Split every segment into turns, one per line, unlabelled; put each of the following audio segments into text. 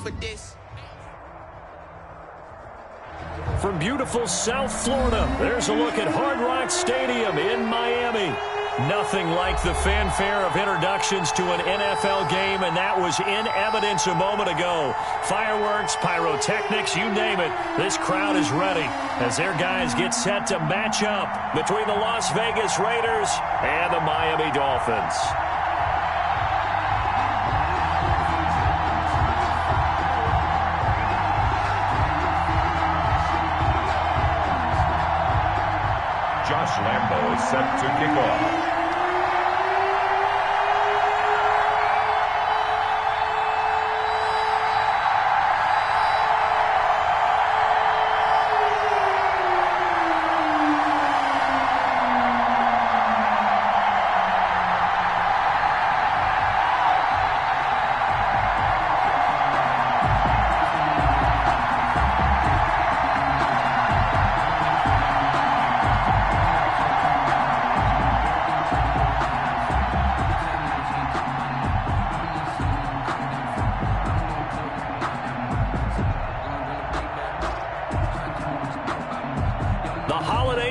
for this.
From beautiful South Florida, there's a look at Hard Rock Stadium in Miami. Nothing like the fanfare of introductions to an NFL game, and that was in evidence a moment ago. Fireworks, pyrotechnics, you name it. This crowd is ready as their guys get set to match up between the Las Vegas Raiders and the Miami Dolphins.
Josh Lambo is set to kick off.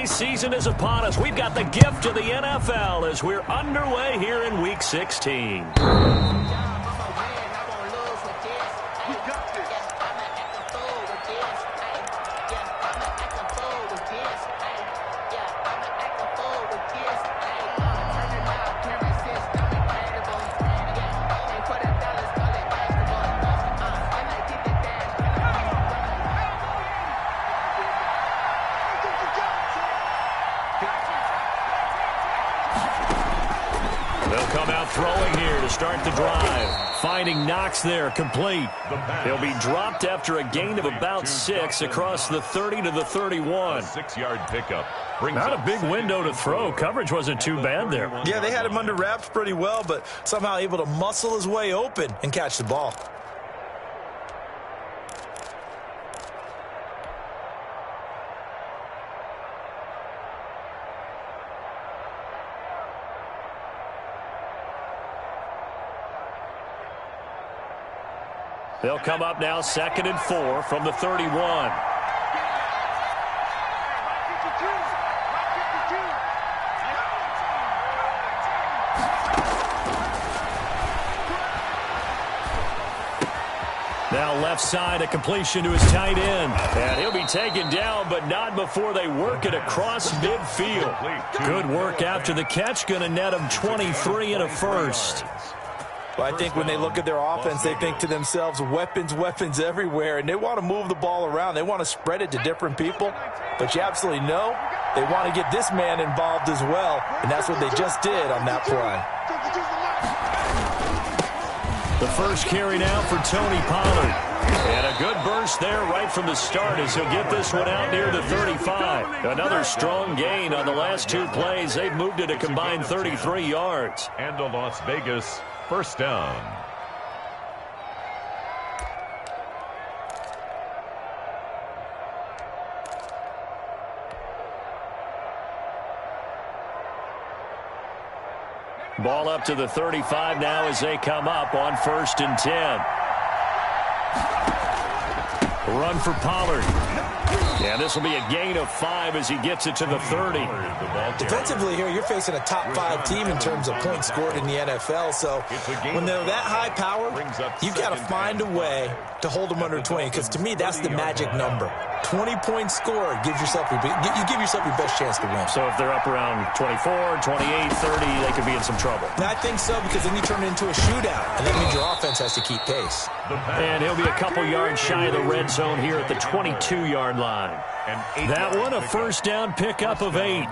Season is upon us. We've got the gift of the NFL as we're underway here in Week 16. Throwing here to start the drive. Finding Knox there, complete. He'll be dropped after a gain of about 6 across the 30 to the 31.
6-yard pickup.
Not a big window to throw. Coverage wasn't too bad there.
Yeah, they had him under wraps pretty well, but somehow able to muscle his way open and catch the ball.
They'll come up now 2nd and 4 from the 31. Now left side, a completion to his tight end. And he'll be taken down, but not before they work it across midfield. Good work after the catch. Going to net him 23 and a first.
Well, I think when they look at their offense, they think to themselves, weapons, weapons everywhere, and they want to move the ball around. They want to spread it to different people, but you absolutely know they want to get this man involved as well, and that's what they just did on that play.
The first carry now for Tony Pollard. And a good burst there right from the start as he'll get this one out near the 35. Another strong gain on the last 2 plays. They've moved it a combined 33 yards.
And a Las Vegas first down.
Ball up to the 35 now as they come up on 1st and 10. Run for Pollard. Yeah, this will be a gain of 5 as he gets it to the 30.
Defensively here, you're facing a top 5 team in terms of points scored in the NFL. So when they're that high power, you've got to find a way to hold them under 20. Because to me, that's the magic number. 20-point score gives yourself you give yourself your best chance to win.
So if they're up around 24, 28, 30, they could be in some trouble.
I think so, because then you turn it into a shootout, and that means your offense has to keep pace.
And he'll be a couple yards shy of the red zone here at the 22-yard line. That one, a first down pickup of 8.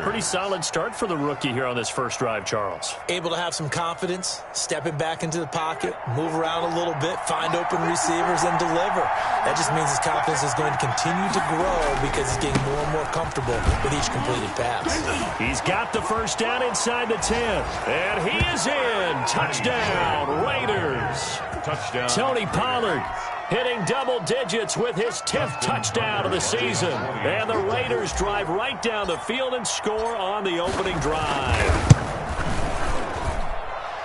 Pretty solid start for the rookie here on this first drive, Charles.
Able to have some confidence, stepping back into the pocket, move around a little bit, find open receivers, and deliver. That just means his confidence is going to continue to grow because he's getting more and more comfortable with each completed pass.
He's got the first down inside the 10. And he is in. Touchdown, Raiders.
Touchdown.
Tony Pollard hitting double digits with his 10th touchdown of the season. And the Raiders drive right down the field and score on the opening drive.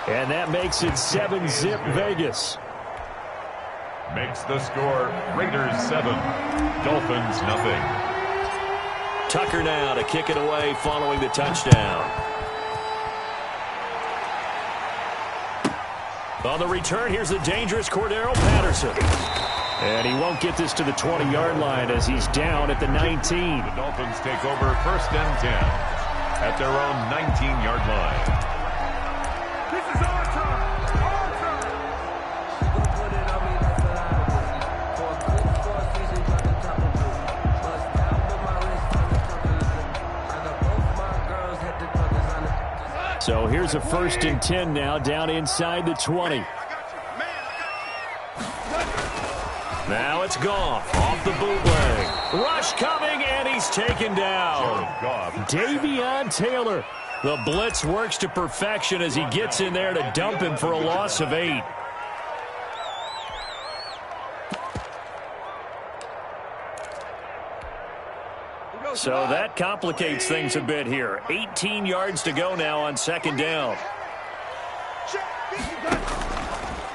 And that makes it 7-zip Vegas.
Makes the score Raiders 7, Dolphins nothing.
Tucker now to kick it away following the touchdown. On the return, here's the dangerous Cordero Patterson. And he won't get this to the 20-yard line as he's down at the 19.
The Dolphins take over 1st and 10 at their own 19-yard line.
This is our turn. Our turn. Put it on me like a lot of it. For a quick 4 seasons on the top of it. Bust down to my wrist on the top of it. I got both my girls had the brothers on it.
So here's a 1st and 10 now, down inside the 20. Now it's Goff off the bootleg. Rush coming, and he's taken down. Davion Taylor. The blitz works to perfection as he gets in there to dump him for a loss of 8. So that complicates things a bit here. 18 yards to go now on 2nd down.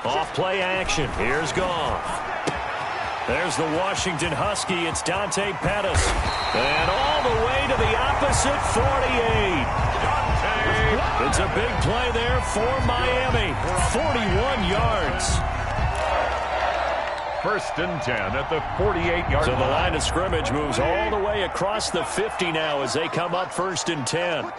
Off play action. Here's Goff. There's the Washington Husky. It's Dante Pettis. And all the way to the opposite 48. It's a big play there for Miami. 41 yards.
1st and 10 at the 48-yard line.
So the line of scrimmage moves all the way across the 50 now as they come up 1st and 10.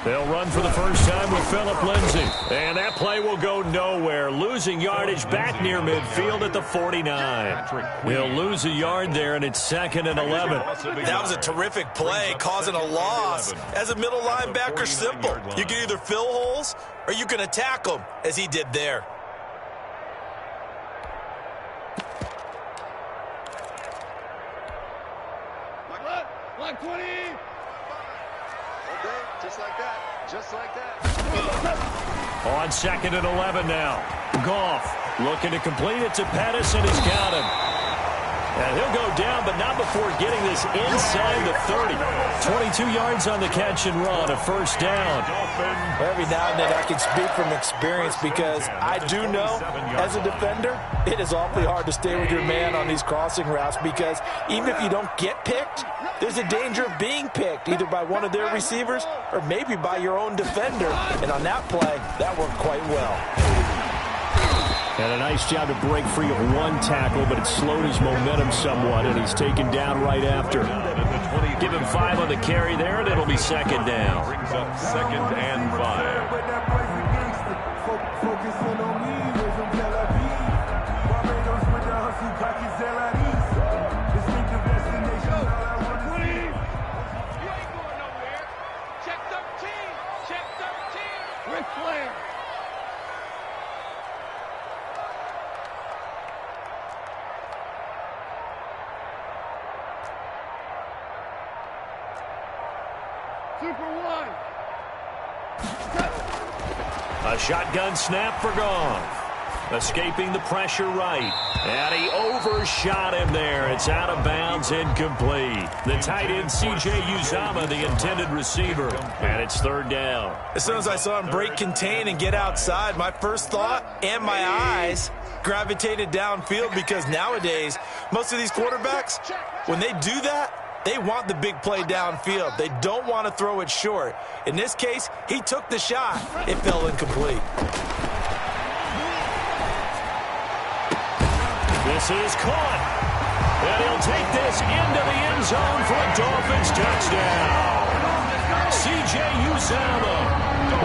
They'll run for the first time with Phillip Lindsay. And that play will go nowhere. Losing yardage back near midfield at the 49. He'll lose a yard there, and it's 2nd and 11.
That was a terrific play, causing a loss. As a middle linebacker, simple. You can either fill holes or you can attack them, as he did there.
Like 20. Just like that. Just like that.
On 2nd and 11 now. Goff looking to complete it to Pettis, and he's got him. And he'll go down, but not before getting this inside the 30. 22 yards on the catch and run, a 1st down.
Every now and then I can speak from experience because I do know, as a defender, it is awfully hard to stay with your man on these crossing routes because even if you don't get picked, there's a danger of being picked, either by one of their receivers or maybe by your own defender. And on that play, that worked quite well.
And a nice job to break free of one tackle, but it slowed his momentum somewhat, and he's taken down right after. Give him 5 on the carry there, and it'll be 2nd down.
Brings up 2nd and 5.
A shotgun snap for Goff. Escaping the pressure right. And he overshot him there. It's out of bounds, incomplete. The tight end, C.J. Uzomah, the intended receiver. And it's 3rd down.
As soon as I saw him break contain and get outside, my first thought and my eyes gravitated downfield because nowadays, most of these quarterbacks, when they do that, they want the big play downfield. They don't want to throw it short. In this case, he took the shot. It fell incomplete.
This is caught. And he'll take this into the end zone for a Dolphins touchdown. C.J. Uzomah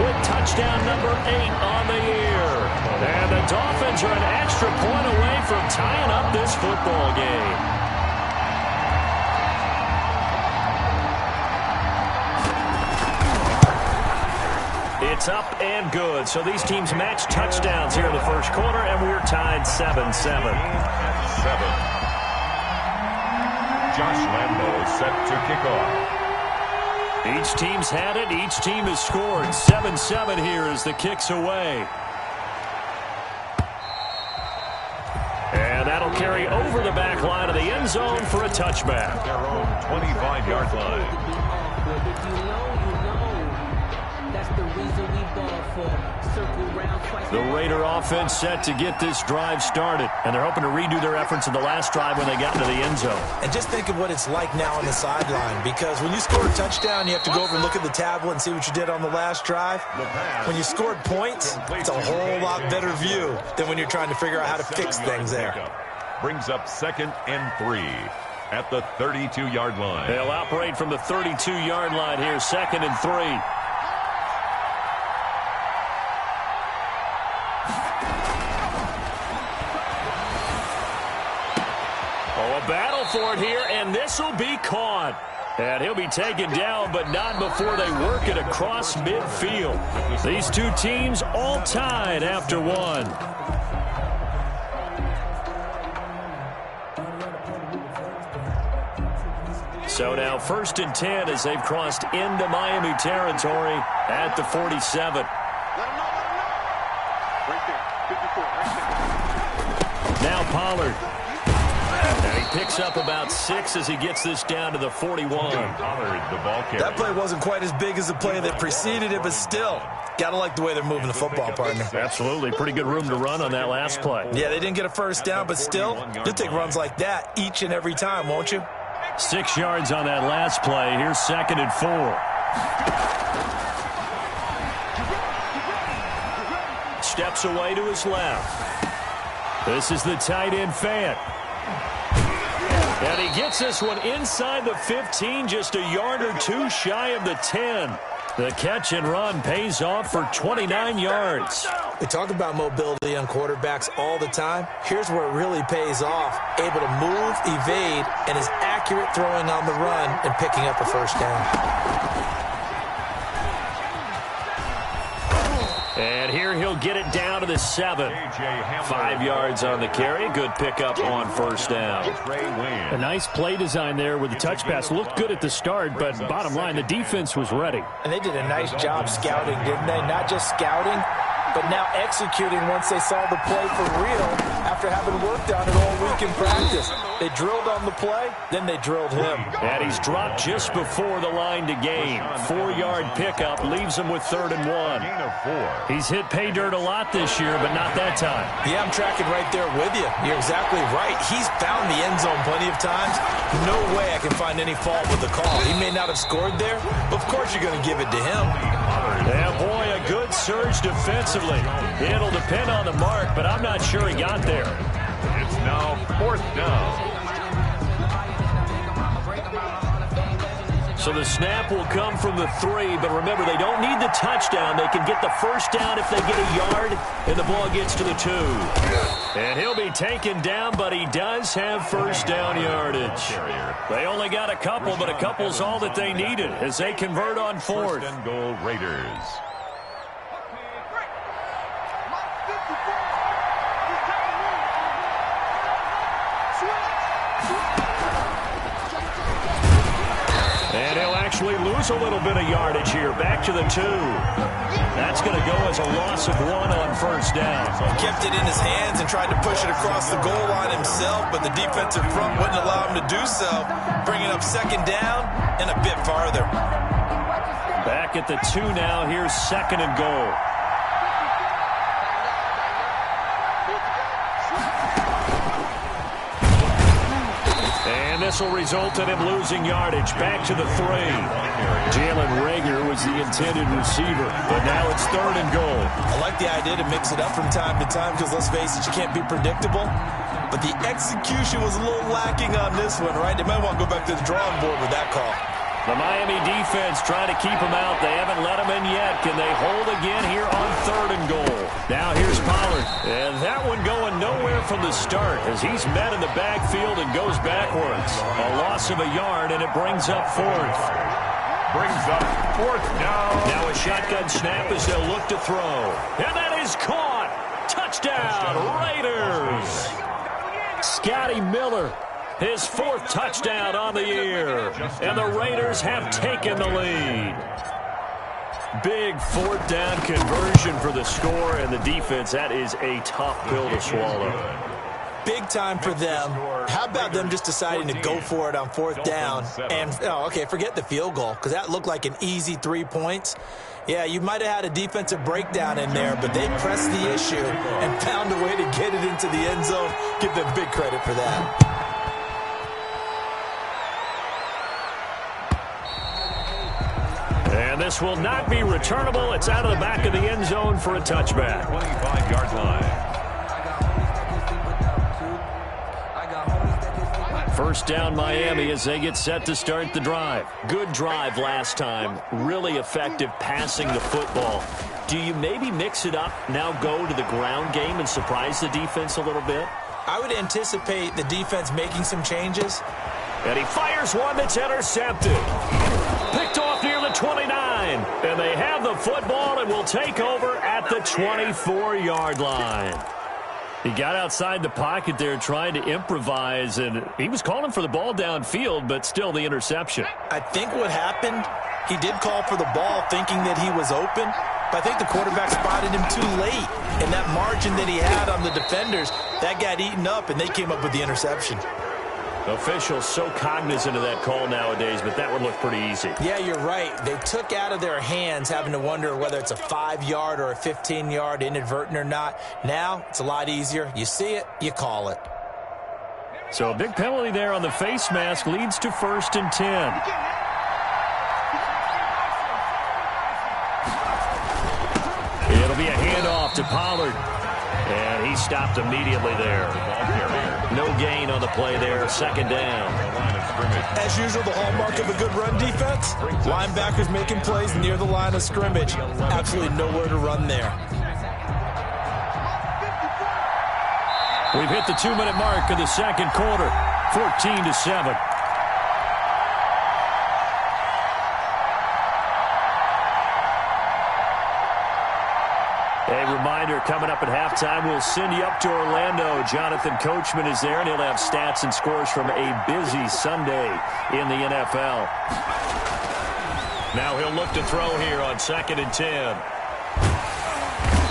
with touchdown number 8 on the year. And the Dolphins are an extra point away from tying up this football game. It's up and good. So these teams match touchdowns here in the first quarter, and we're tied 7-7.
7. Josh Lambo is set to kick off.
Each team's had it. Each team has scored. 7-7 here as the kick's away. And that'll carry over the back line of the end zone for a touchback.
Their own 25-yard line.
That's the reason we ball for. Circle round twice.
The Raider offense set to get this drive started, and they're hoping to redo their efforts in the last drive when they got into the end zone.
And just think of what it's like now on the sideline, because when you score a touchdown, you have to go over and look at the tablet and see what you did on the last drive. When you scored points, it's a whole lot better view than when you're trying to figure out how to fix things there.
Brings up 2nd and 3 at the 32-yard line.
They'll operate from the 32-yard line here, 2nd and 3. A battle for it here, and this will be caught. And he'll be taken down, but not before they work it across midfield. These two teams all tied after one. So now 1st and 10 as they've crossed into Miami territory at the 47. Now Pollard. And he picks up about 6 as he gets this down to the 41.
That play wasn't quite as big as the play that preceded it, but still, gotta like the way they're moving the football, partner.
Absolutely. Pretty good room to run on that last play.
Yeah, they didn't get a first down, but still, you'll take runs like that each and every time, won't you?
6 yards on that last play. Here's 2nd and 4. Steps away to his left. This is the tight end Fant. And he gets this one inside the 15, just a yard or two shy of the 10. The catch and run pays off for 29 yards.
We talk about mobility on quarterbacks all the time. Here's where it really pays off. Able to move, evade, and is accurate throwing on the run and picking up a first down.
And here he'll get it down to the 7. 5 yards on the carry. Good pickup on first down.
A nice play design there with the touch pass. Looked good at the start, but bottom line, the defense was ready.
And they did a nice job scouting, didn't they? Not just scouting, but now executing once they saw the play for real after having worked on it all week in practice. They drilled on the play, then they drilled him.
And he's dropped just before the line to gain. 4-yard pickup leaves him with 3rd and 1.
He's hit pay dirt a lot this year, but not that time.
Yeah, I'm tracking right there with you. You're exactly right. He's found the end zone plenty of times. No way I can find any fault with the call. He may not have scored there, but of course you're going to give it to him.
Yeah, boy, a good surge defensively. It'll depend on the mark, but I'm not sure he got there.
It's now 4th down.
So the snap will come from the 3, but remember, they don't need the touchdown. They can get the first down if they get a yard, and the ball gets to the 2. And he'll be taken down, but he does have first down yardage. They only got a couple, but a couple's all that they needed as they convert on 4th.
1st and goal, Raiders.
And he'll actually lose a little bit of yardage here. Back to the 2. That's going to go as a loss of 1 on first down.
He kept it in his hands and tried to push it across the goal line himself, but the defensive front wouldn't allow him to do so, bringing up 2nd down and a bit farther.
Back at the 2 now. Here's 2nd and goal. And this will result in him losing yardage. Back to the 3. Jalen Reagor was the intended receiver, but now it's 3rd and goal.
I like the idea to mix it up from time to time because, let's face it, you can't be predictable. But the execution was a little lacking on this one, right? They might want to go back to the drawing board with that call.
The Miami defense trying to keep him out. They haven't let him in yet. Can they hold again here on 3rd and goal? Now here's Pollard. And that one going nowhere from the start as he's met in the backfield and goes backwards. A loss of a yard, and it brings up 4th.
Brings up 4th down.
Now a shotgun snap as they'll look to throw. And that is caught. Touchdown, Raiders. Scotty Miller. His 4th touchdown on the year. And the Raiders have taken the lead. Big 4th down conversion for the score, and the defense, that is a tough pill to swallow.
Big time for them. How about them just deciding to go for it on 4th down? And, forget the field goal, because that looked like an easy 3 points. Yeah, you might have had a defensive breakdown in there, but they pressed the issue and found a way to get it into the end zone. Give them big credit for that.
And this will not be returnable. It's out of the back of the end zone for a touchback.
25-yard line.
First down, Miami, as they get set to start the drive. Good drive last time. Really effective passing the football. Do you maybe mix it up, now go to the ground game and surprise the defense a little bit?
I would anticipate the defense making some changes.
And he fires one that's intercepted. Picked off near the 29. And they have the football and will take over at the 24-yard line. He got outside the pocket there trying to improvise, and he was calling for the ball downfield, but still the interception.
I think what happened, he did call for the ball thinking that he was open, but I think the quarterback spotted him too late. And that margin that he had on the defenders, that got eaten up, and they came up with the interception.
Officials so cognizant of that call nowadays, but that would look pretty easy.
Yeah, you're right. They took out of their hands having to wonder whether it's a 5-yard or a 15-yard inadvertent or not. Now, it's a lot easier. You see it, you call it.
So a big penalty there on the face mask leads to 1st and 10. It'll be a handoff to Pollard. And he stopped immediately there. No gain on the play there. 2nd down.
As usual, the hallmark of a good run defense, linebackers making plays near the line of scrimmage. Absolutely nowhere to run there.
We've hit the 2-minute mark of the second quarter. 14-7. A reminder, coming up at halftime, we'll send you up to Orlando. Jonathan Coachman is there, and he'll have stats and scores from a busy Sunday in the NFL. Now he'll look to throw here on 2nd and 10.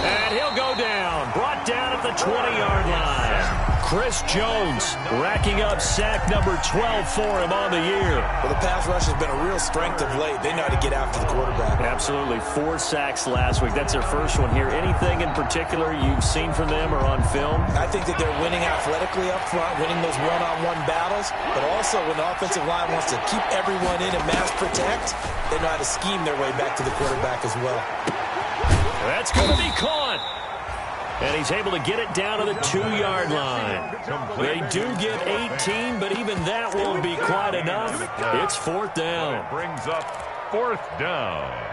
And he'll go down. Brought down at the 20-yard line. Chris Jones racking up sack number 12 for him on the year.
Well, the pass rush has been a real strength of late. They know how to get after the quarterback.
Absolutely. 4 sacks last week. That's their first one here. Anything in particular you've seen from them or on film?
I think that they're winning athletically up front, winning those one-on-one battles, but also when the offensive line wants to keep everyone in and mass protect, they know how to scheme their way back to the quarterback as well.
That's going to be caught. And he's able to get it down to the 2-yard line. They do get 18, but even that won't be quite enough. It's 4th down.
Brings up 4th down.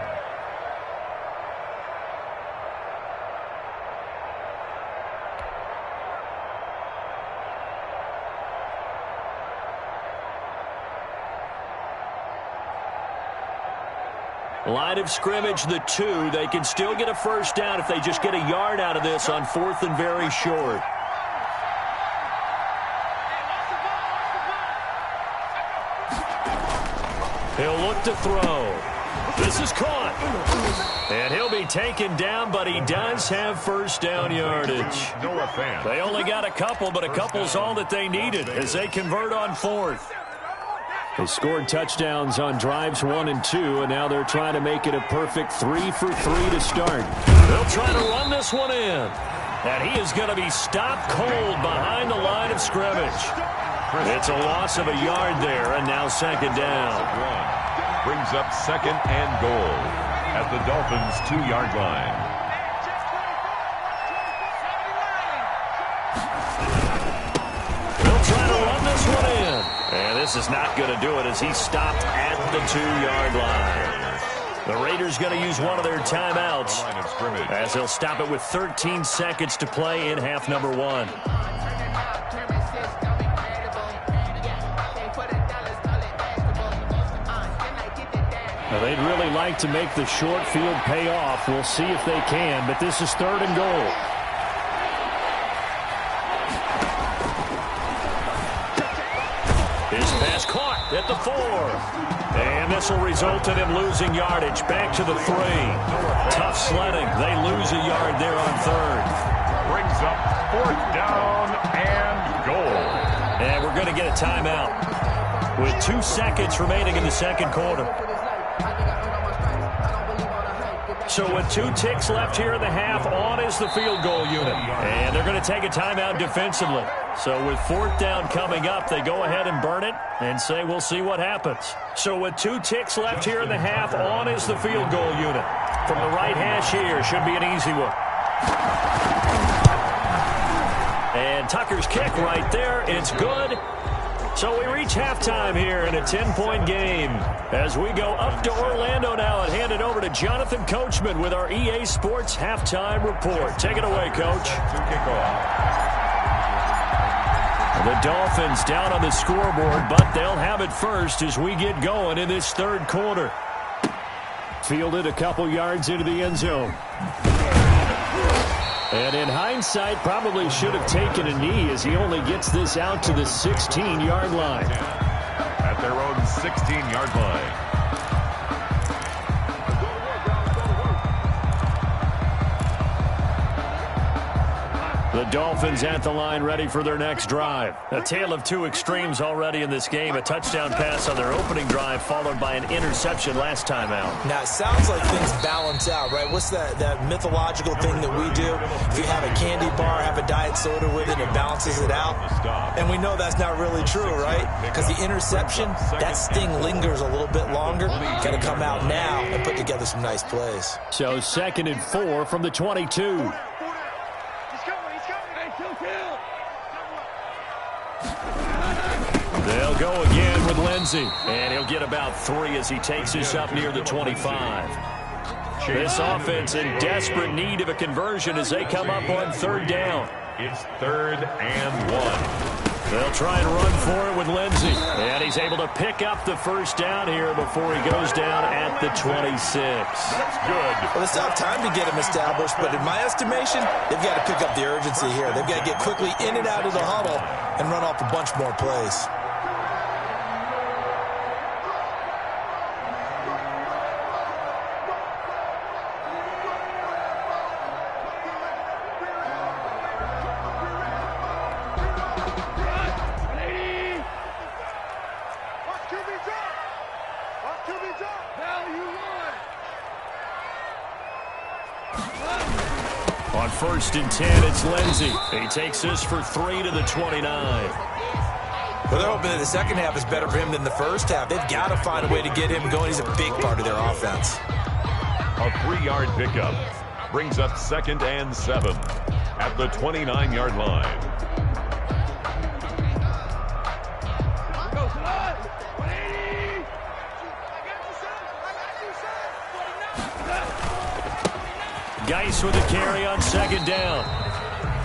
Line of scrimmage, the 2. They can still get a first down if they just get a yard out of this on 4th and very short. He'll look to throw. This is caught. And he'll be taken down, but he does have first down yardage. They only got a couple, but a couple's all that they needed as they convert on 4th. They scored touchdowns on drives 1 and 2, and now they're trying to make it a perfect 3 for 3 to start. They'll try to run this one in. And he is going to be stopped cold behind the line of scrimmage. It's a loss of a yard there, and now 2nd down.
Brings up 2nd and goal at the Dolphins' 2-yard line.
They'll try to run this one in. And this is not going to do it as he's stopped at the 2-yard line. The Raiders going to use one of their timeouts as they'll stop it with 13 seconds to play in half number 1. Now they'd really like to make the short field pay off. We'll see if they can, but this is 3rd and goal. His pass caught at the 4. And this will result in him losing yardage. Back to the 3. Tough sledding. They lose a yard there on 3rd.
Brings up 4th down and goal.
And we're going to get a timeout with 2 seconds remaining in the second quarter. So with 2 ticks left here in the half, on is the field goal unit. And they're going to take a timeout defensively. So with 4th down coming up, they go ahead and burn it and say we'll see what happens. So with 2 ticks left here in the half, on is the field goal unit. From the right hash here, should be an easy one. And Tucker's kick right there. It's good. So we reach halftime here in a 10-point game as we go up to Orlando now and hand it over to Jonathan Coachman with our EA Sports Halftime Report. Take it away, Coach. The Dolphins down on the scoreboard, but they'll have it first as we get going in this 3rd quarter. Fielded a couple yards into the end zone. And in hindsight, probably should have taken a knee as he only gets this out to the 16-yard line.
At their own 16-yard line.
The Dolphins at the line ready for their next drive. A tale of 2 extremes already in this game. A touchdown pass on their opening drive followed by an interception last time out.
Now, it sounds like things balance out, right? What's that mythological thing that we do? If you have a candy bar, have a diet soda with it, it balances it out. And we know that's not really true, right? Because the interception, that sting lingers a little bit longer. Got to come out now and put together some nice plays.
So 2nd and 4 from the 22. They'll go again with Lindsey. And he'll get about 3 as he takes this up near the 25. This offense in desperate need of a conversion as they come up on 3rd down.
It's 3rd and 1.
They'll try and run for it with Lindsey. And he's able to pick up the 1st down here before he goes down at the 26.
That's good.
Well, it's not time to get him established, but in my estimation, they've got to pick up the urgency here. They've got to get quickly in and out of the huddle and run off a bunch more plays.
On 1st and 10, it's Lindsey. He takes this for 3 to the 29.
Well, they're hoping that the second half is better for him than the first half. They've got to find a way to get him going. He's a big part of their offense.
A 3-yard pickup brings up 2nd and 7 at the 29-yard line.
Geis with the carry on 2nd down.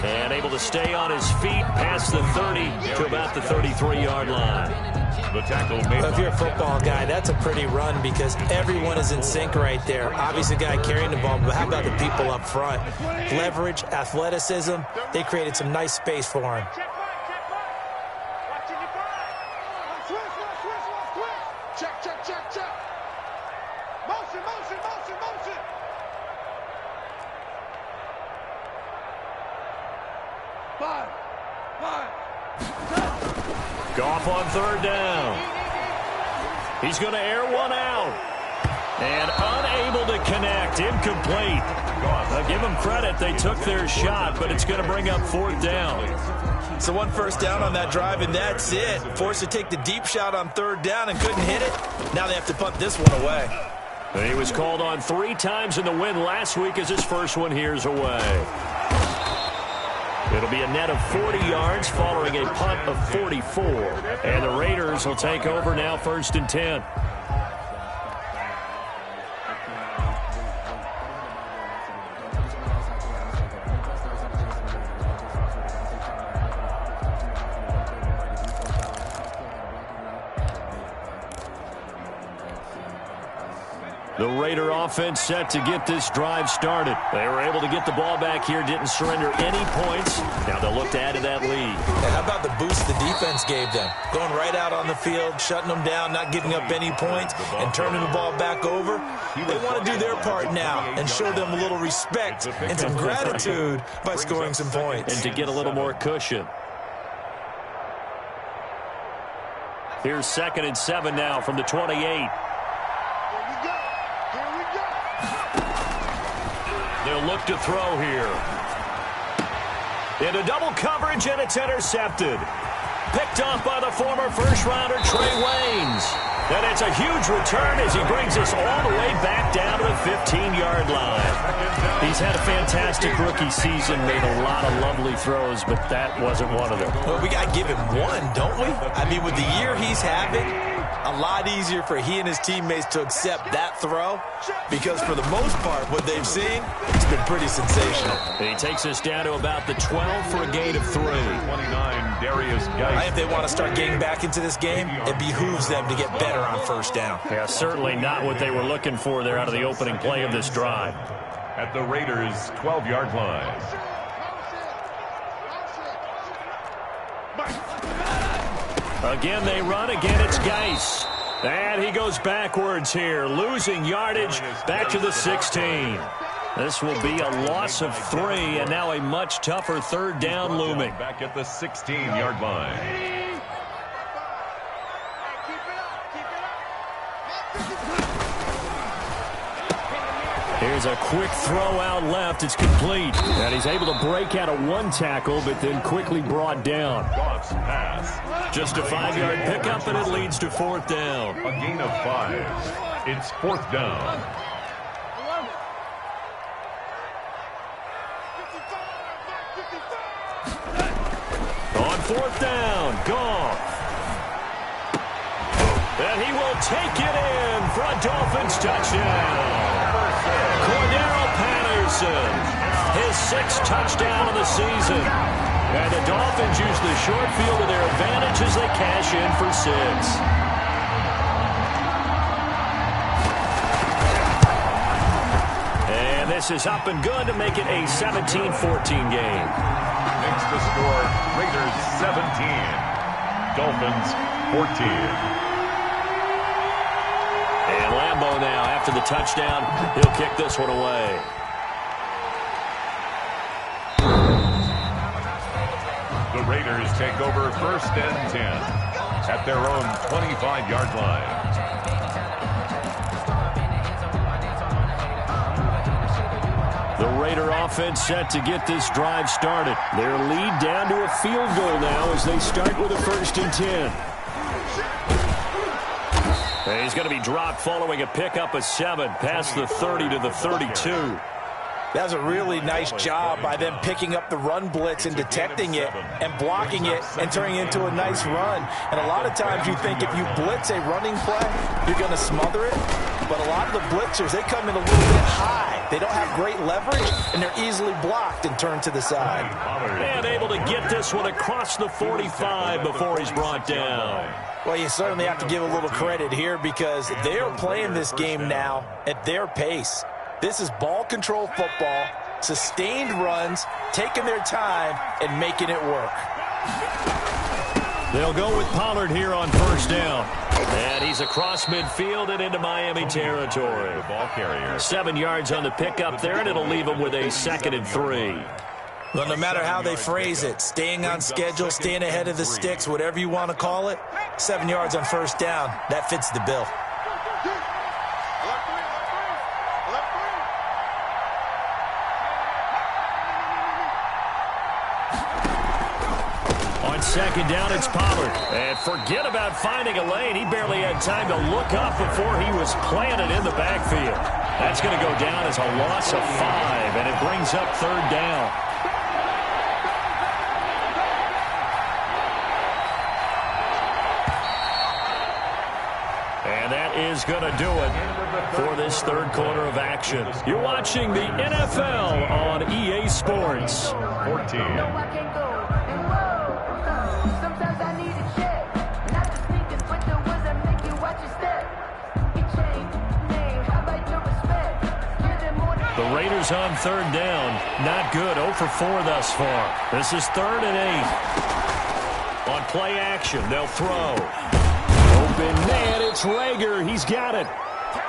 And able to stay on his feet past the 30 to about the 33-yard line.
The tackle made.
Well, if you're a football guy, that's a pretty run because everyone is in sync right there. Obviously, the guy carrying the ball, but how about the people up front? Leverage, athleticism, they created some nice space for him.
Goff on 3rd down. He's going to air one out. And unable to connect. Incomplete. Now give them credit. They took their shot, but it's going to bring up 4th down.
So 1 first down on that drive, and that's it. Forced to take the deep shot on 3rd down and couldn't hit it. Now they have to punt this one away.
He was called on 3 times in the win last week as his first one here's away. It'll be a net of 40 yards following a punt of 44. And the Raiders will take over now 1st and 10. The Raider offense set to get this drive started. They were able to get the ball back here, didn't surrender any points. Now they'll look to add to that lead.
And how about the boost the defense gave them? Going right out on the field, shutting them down, not giving up any points, and turning the ball back over. They want to do their part now and show them a little respect and some gratitude by scoring some points.
And to get a little more cushion. Here's 2nd and 7 now from the 28. look to throw here. Into double coverage, and it's intercepted. Picked off by the former first-rounder Trey Waynes. And it's a huge return as he brings us all the way back down to the 15-yard line. He's had a fantastic rookie season, made a lot of lovely throws, but that wasn't one of them.
Well, we got to give him one, don't we? I mean, with the year he's having, a lot easier for he and his teammates to accept that throw because for the most part, what they've seen, it's been pretty sensational.
And he takes us down to about the 12 for a gain of 3.
29, Darius Geis.
If they want to start getting back into this game, it behooves them to get better on first down.
Yeah, certainly not what they were looking for there out of the opening play of this drive.
At the Raiders' 12-yard line.
Again, they run. Again, it's Geis. And he goes backwards here, losing yardage back to the 16. This will be a loss of 3, and now a much tougher third down looming.
Back at the 16-yard line.
Here's a quick throw out left. It's complete. And he's able to break out of one tackle, but then quickly brought down.
Goff's pass.
Just a 5-yard pickup, and it leads to 4th down.
A gain of 5. It's 4th down.
On 4th down, Goff. And he will take it in for a Dolphins touchdown. Cordero Patterson, his 6th touchdown of the season. And the Dolphins use the short field to their advantage as they cash in for 6. And this is up and good to make it a 17-14 game.
Makes the score Raiders 17, Dolphins 14.
And Lambeau now, after the touchdown, he'll kick this one away.
The Raiders take over 1st and 10 at their own 25-yard line.
The Raider offense set to get this drive started. Their lead down to a field goal now as they start with a 1st and 10. And he's going to be dropped following a pickup of 7 past the 30 to the 32.
That was a really nice job by them picking up the run blitz and detecting it and blocking it and turning it into a nice run. And a lot of times you think if you blitz a running play, you're going to smother it. But a lot of the blitzers, they come in a little bit high. They don't have great leverage, and they're easily blocked and turned to the side.
And able to get this one across the 45 before he's brought down.
Well, you certainly have to give a little credit here because they are playing this game now at their pace. This is ball control football, sustained runs, taking their time, and making it work.
They'll go with Pollard here on 1st down. And he's across midfield and into Miami territory.
The ball carrier.
7 yards on the pickup there, and it'll leave him with a 2nd and 3.
Well, no matter how they phrase it, staying on schedule, staying ahead of the sticks, whatever you want to call it, 7 yards on 1st down, that fits the bill.
On 2nd down, it's Pollard. And forget about finding a lane. He barely had time to look up before he was planted in the backfield. That's going to go down as a loss of 5, and it brings up 3rd down. And that is going to do it for this 3rd quarter of action. You're watching the NFL on EA Sports.
14.
The Raiders on 3rd down. Not good. 0 for 4 thus far. This is 3rd and 8. On play action, they'll throw. Open man, it's Rager. He's got it.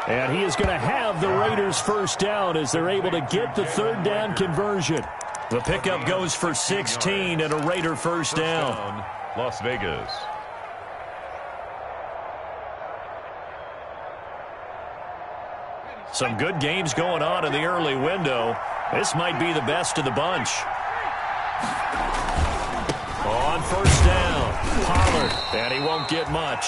And he is going to have the Raiders 1st down as they're able to get the 3rd down conversion. The pickup goes for 16 and a Raider 1st down.
Las Vegas.
Some good games going on in the early window. This might be the best of the bunch. On first down, Pollard, and he won't get much.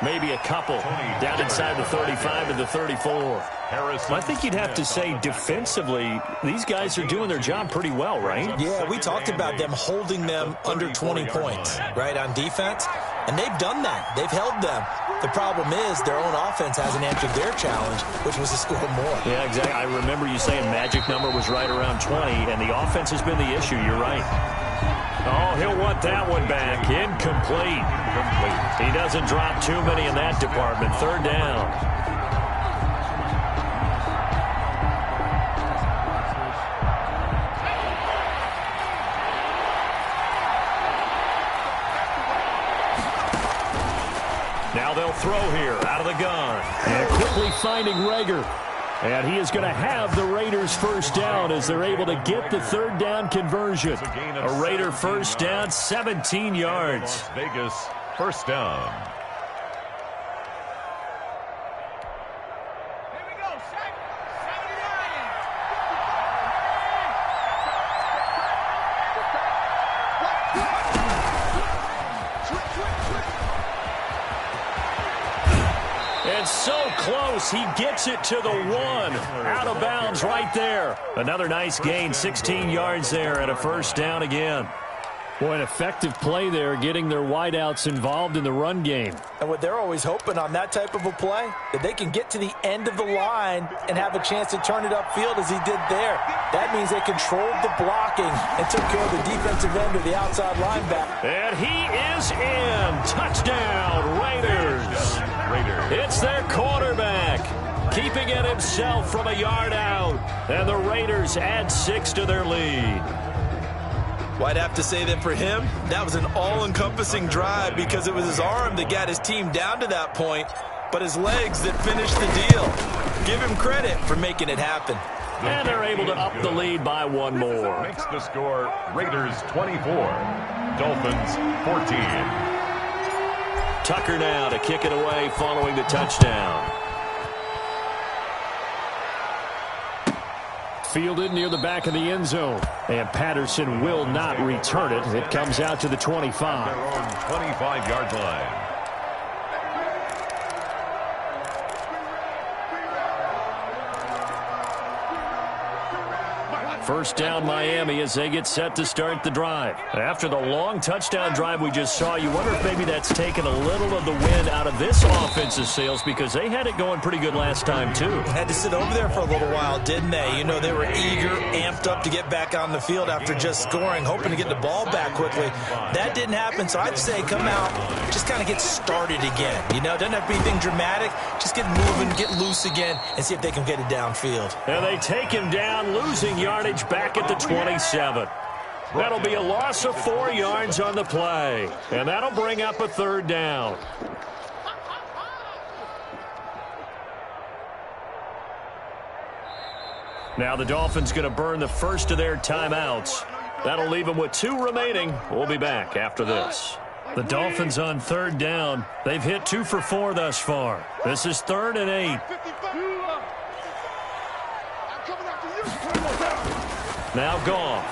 Maybe a couple down inside the 35 to the 34. I think you'd have to say defensively, these guys are doing their job pretty well, right?
Yeah, we talked about them holding them under 20 points, right, on defense. And they've done that. They've held them. The problem is their own offense hasn't answered their challenge, which was to score more.
Yeah, exactly. I remember you saying magic number was right around 20, and the offense has been the issue. You're right. Oh, he'll want that one back. Incomplete. He doesn't drop too many in that department. Third down. Now they'll throw here out of the gun.
And quickly finding Rager. And he is going to have the Raiders first down as they're able to get the third down conversion.
A Raider first down, 17 yards.
Las Vegas, first down.
So close, he gets it to the 1. Out of bounds right there. Another nice gain, 16 yards there and a first down again.
Boy, an effective play there, getting their wideouts involved in the run game.
And what they're always hoping on that type of a play, that they can get to the end of the line and have a chance to turn it upfield as he did there. That means they controlled the blocking and took care of the defensive end or the outside linebacker.
And he is in. Touchdown, Raiders. It's their quarterback, keeping it himself from a yard out. And the Raiders add 6 to their lead.
Well, I'd have to say that for him, that was an all-encompassing drive because it was his arm that got his team down to that point, but his legs that finished the deal. Give him credit for making it happen.
And they're able to up the lead by one more.
Makes the score Raiders 24, Dolphins 14.
Tucker now to kick it away following the touchdown.
Fielded near the back of the end zone. And Patterson will not return it. It comes out to the 25.
Their own 25-yard line.
First down Miami as they get set to start the drive. After the long touchdown drive we just saw, you wonder if maybe that's taken a little of the wind out of this offense's sails because they had it going pretty good last time too.
Had to sit over there for a little while, didn't they? You know, they were eager, amped up to get back on the field after just scoring, hoping to get the ball back quickly. That didn't happen, so I'd say come out, just kind of get started again. You know, doesn't have to be anything dramatic. Just get moving, get loose again, and see if they can get it downfield.
And they take him down, losing yardage back at the 27. That'll be a loss of 4 yards on the play. And that'll bring up a third down. Now the Dolphins going to burn the first of their timeouts. That'll leave them with 2 remaining. We'll be back after this. The Dolphins on third down. They've hit 2 for 4 thus far. This is 3rd and 8. Now Goff.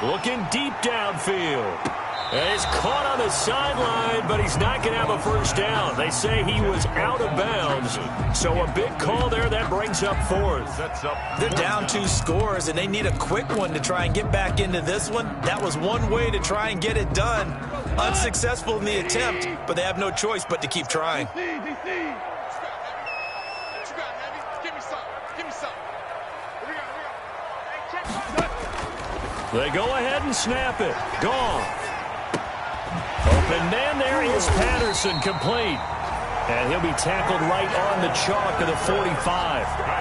Looking deep downfield. And he's caught on the sideline, but he's not going to have a first down. They say he was out of bounds. So a big call there that brings up 4th.
They're down 2 scores, and they need a quick one to try and get back into this one. That was one way to try and get it done. Unsuccessful in the attempt, but they have no choice but to keep trying.
They go ahead and snap it. Gone. Open man there is Patterson, complete. And he'll be tackled right on the chalk of the 45.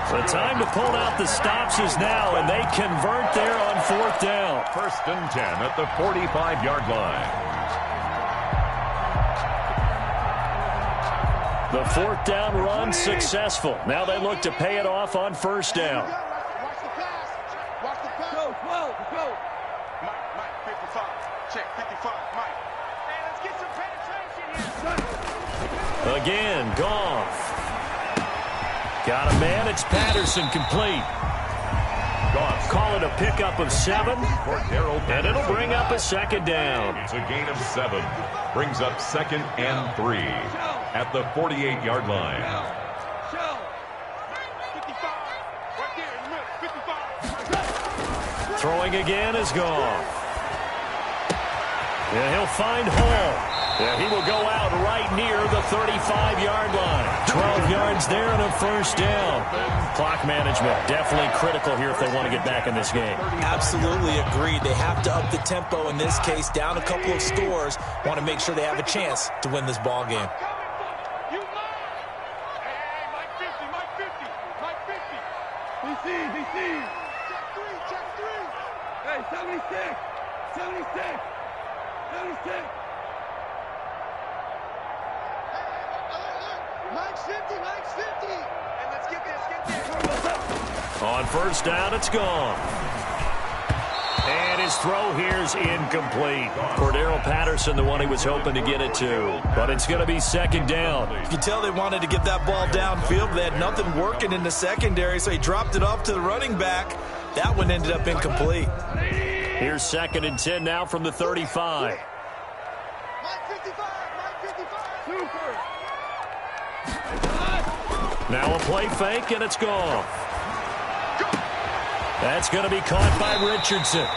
The time to pull out the stops is now, and they convert there on 4th down.
1st and 10 at the 45-yard line.
The 4th down run successful. Now they look to pay it off on 1st down. Again, Goff. Got a man. It's Patterson, complete. Call it a pickup of 7, and it'll bring up a second down.
It's a gain of 7. Brings up 2nd and 3 at the 48-yard line.
Throwing again is gone. And he'll find Hall. And he will go out right near the 35-yard line. 12 yards there and a first down. Clock management definitely critical here if they want to get back in this game.
Absolutely agreed. They have to up the tempo in this case, down a couple of scores. Want to make sure they have a chance to win this ball game.
Hey, 76! 76! 76! Mike's 50! Mike's 50! And let's get this,
On first down, it's gone. And his throw here's incomplete. Cordero Patterson, the one he was hoping to get it to. But it's going to be second down.
You can tell they wanted to get that ball downfield. They had nothing working in the secondary, so he dropped it off to the running back. That one ended up incomplete.
Here's 2nd and 10 now from the 35.
Mike 55! Mike 55! Super!
Now a play fake, and it's gone. That's going to be caught by Richardson.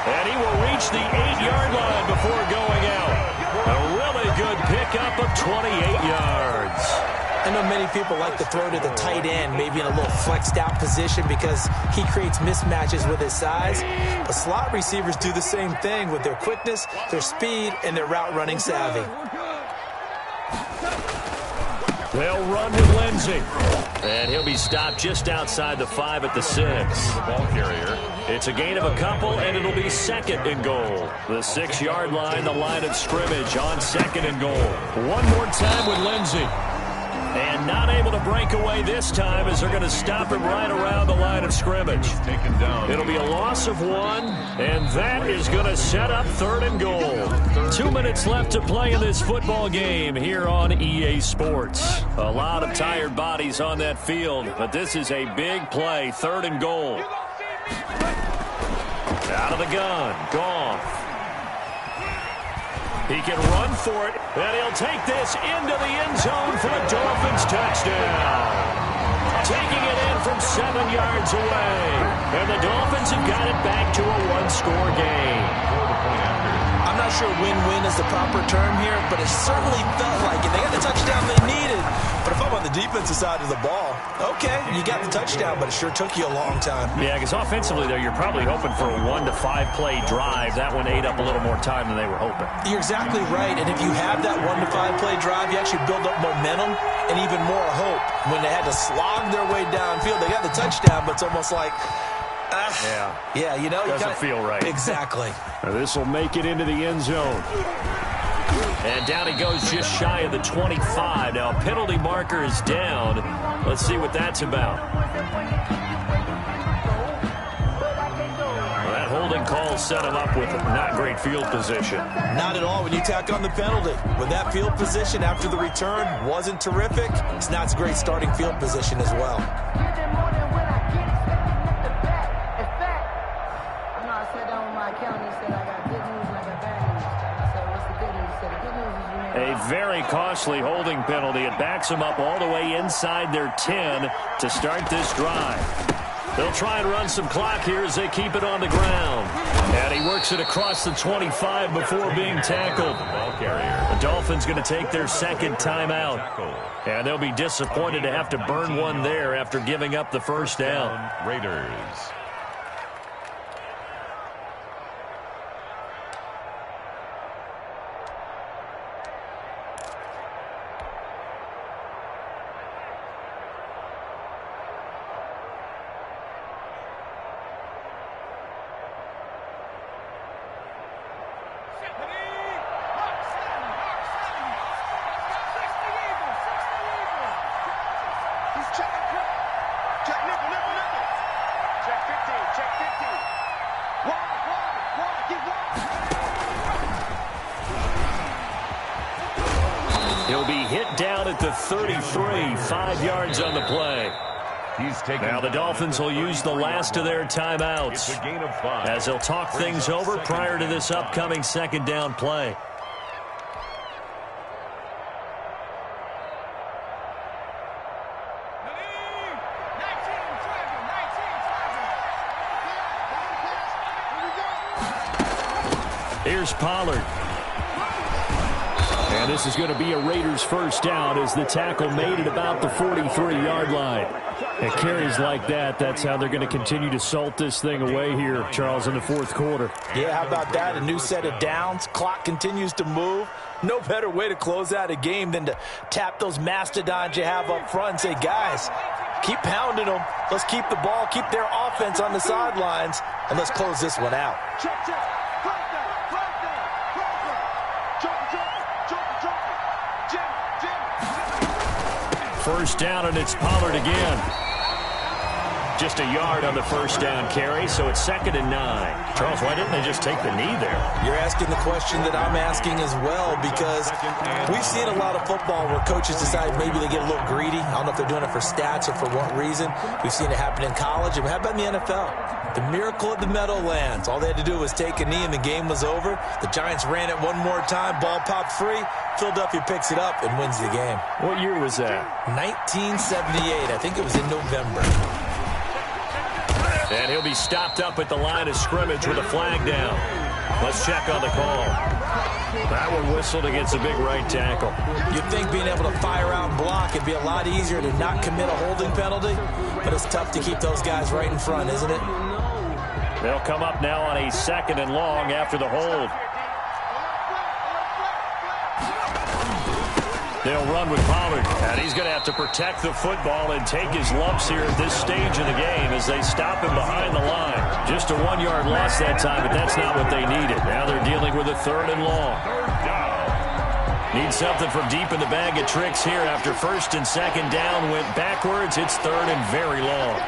And he will reach the 8-yard line before going out. A really good pickup of 28 yards.
I know many people like to throw to the tight end, maybe in a little flexed out position because he creates mismatches with his size. But slot receivers do the same thing with their quickness, their speed, and their route running savvy.
They'll run with Lindsey. And he'll be stopped just outside the 5 at the 6.
The ball carrier.
It's a gain of a couple, and it'll be 2nd and goal. The 6-yard line, the line of scrimmage on 2nd and goal. One more time with Lindsey. And not able to break away this time as they're going to stop him right around the line of scrimmage.
Taken down.
It'll be a loss of 1, and that is going to set up 3rd and goal. 2 minutes left to play in this football game here on EA Sports. A lot of tired bodies on that field, but this is a big play. 3rd and goal. Out of the gun. Goff. He can run for it, and he'll take this into the end zone for a Dolphins touchdown. Taking it in from 7 yards away. And the Dolphins have got it back to a 1-score game.
I'm not sure win-win is the proper term here, but it certainly felt like it. They got the touchdown they needed. But if I'm on the defensive side of the ball, okay, you got the touchdown, but it sure took you a long time.
Yeah, because offensively, though, you're probably hoping for a 1 to 5 play drive. That one ate up a little more time than they were hoping.
You're exactly right, and if you have that 1 to 5 play drive, you actually build up momentum and even more hope. When they had to slog their way downfield, they got the touchdown, but it's almost like, yeah, you know,
doesn't feel right.
Exactly.
This will make it into the end zone. And down he goes just shy of the 25. Now, a penalty marker is down. Let's see what that's about. Well, that holding call set him up with not great field position.
Not at all when you tack on the penalty. With that field position after the return wasn't terrific, it's not a great starting field position as well.
A very costly holding penalty. It backs them up all the way inside their 10 to start this drive. They'll try and run some clock here as they keep it on the ground. And he works it across the 25 before being tackled. The Dolphins going to take their 2nd timeout. And they'll be disappointed to have to burn one there after giving up the first down.
Raiders.
Check nickel. Check 50.
He'll be hit down at the 33, 5 yards on the play. Now the Dolphins will use the last of their timeouts as they'll talk things over prior to this upcoming second down play. Here's Pollard. And this is going to be a Raiders first down as the tackle made at about the 43-yard line. And carries like that, that's how they're going to continue to salt this thing away here, Charles, in the fourth quarter.
Yeah, how about that? A new set of downs. Clock continues to move. No better way to close out a game than to tap those mastodons you have up front and say, guys, keep pounding them. Let's keep the ball, keep their offense on the sidelines, and let's close this one out.
First down, and it's Pollard again. Just a yard on the first down carry, so it's 2nd and 9. Charles, why didn't they just take the knee there?
You're asking the question that I'm asking as well, because we've seen a lot of football where coaches decide maybe they get a little greedy. I don't know if they're doing it for stats or for what reason. We've seen it happen in college. And how about in the NFL? The miracle of the Meadowlands. All they had to do was take a knee and the game was over. The Giants ran it one more time. Ball popped free. Philadelphia picks it up and wins the game.
What year was that?
1978. I think it was in November.
And he'll be stopped up at the line of scrimmage with a flag down. Let's check on the call. That one whistled against a big right tackle.
You'd think being able to fire out and block it'd be a lot easier to not commit a holding penalty, but it's tough to keep those guys right in front, isn't it?
They'll come up now on a 2nd and long after the hold. They'll run with Pollard, and he's going to have to protect the football and take his lumps here at this stage of the game as they stop him behind the line. Just a 1-yard loss that time, but that's not what they needed. Now they're dealing with a 3rd and long. Need something from deep in the bag of tricks here after 1st and 2nd down went backwards. It's 3rd and very long.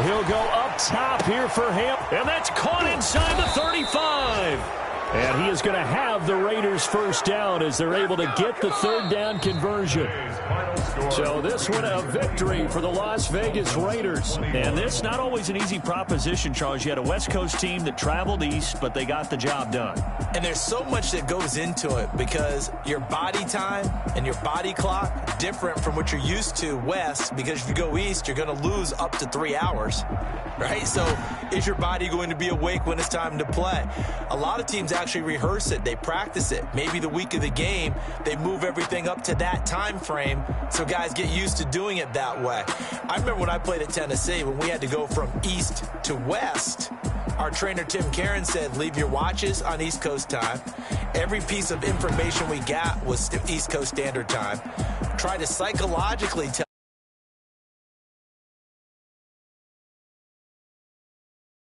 He'll go up top here for him. And that's caught inside the 35. And he is going to have the Raiders first down as they're able to get the 3rd down conversion. So this one a victory for the Las Vegas Raiders. And this not always an easy proposition, Charles. You had a West Coast team that traveled east, but they got the job done.
And there's so much that goes into it because your body time and your body clock different from what you're used to west, because if you go east, you're going to lose up to 3 hours, right? So is your body going to be awake when it's time to play? A lot of teams actually rehearse it. They practice it. Maybe the week of the game, they move everything up to that time frame so guys get used to doing it that way. I remember when I played at Tennessee, when we had to go from east to west, our trainer Tim Karen said, leave your watches on East Coast time. Every piece of information we got was East Coast Standard Time. Try to psychologically tell